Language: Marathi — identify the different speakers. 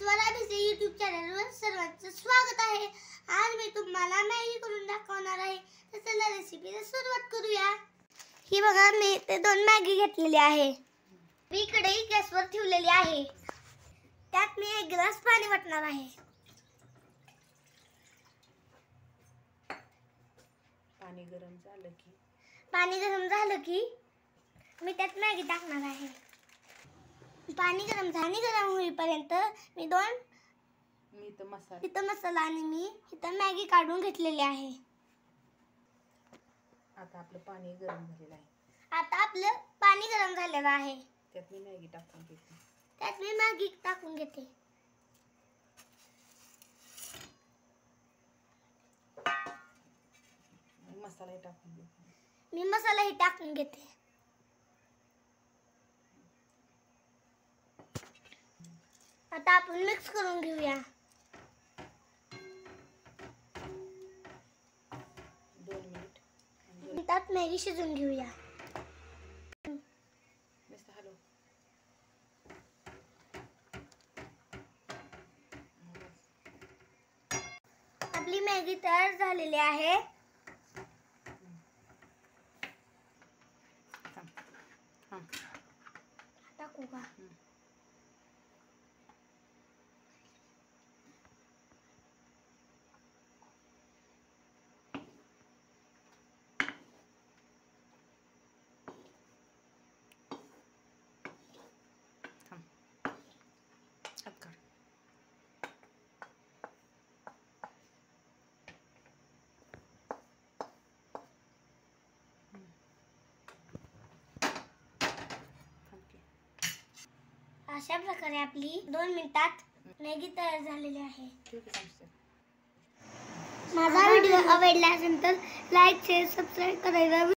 Speaker 1: स्वरा भिसे YouTube चॅनलवर सर्वांचं स्वागत आहे। आज मी तुम्हाला मॅगी करून दाखवणार आहे। तर चला रेसिपीला सुरुवात करूया। ही बघा मी ते 2 मॅगी घेतलेली आहे। मी कढई गॅसवर ठेवलेली आहे। त्यात मी 1 ग्लास पाणी वाटणार आहे।
Speaker 2: पाणी गरम झालं की
Speaker 1: मी त्यात मॅगी टाकणार आहे। पाणी गरम होईपर्यंत मी इथं मसाला आणि मी इथं मॅगी काढून घेतलेली आहे।
Speaker 2: आता आपलं पाणी गरम झालेलं आहे। त्यात मी मॅगी टाकून घेते।
Speaker 1: मी मसालाही टाकून घेते। आता आपण मिक्स करून घेऊया।
Speaker 2: 2 मिनिट
Speaker 1: त्यात मॅगी शिजवून घेऊया।
Speaker 2: हॅलो
Speaker 1: आपली मॅगी तयार झालेली आहे। टाकू का? अशा प्रकारे आपली 2 मिनिटात मॅगी तयार झालेली आहे। माझा व्हिडिओ आवडला असेल तर लाईक शेअर सबस्क्राईब करायला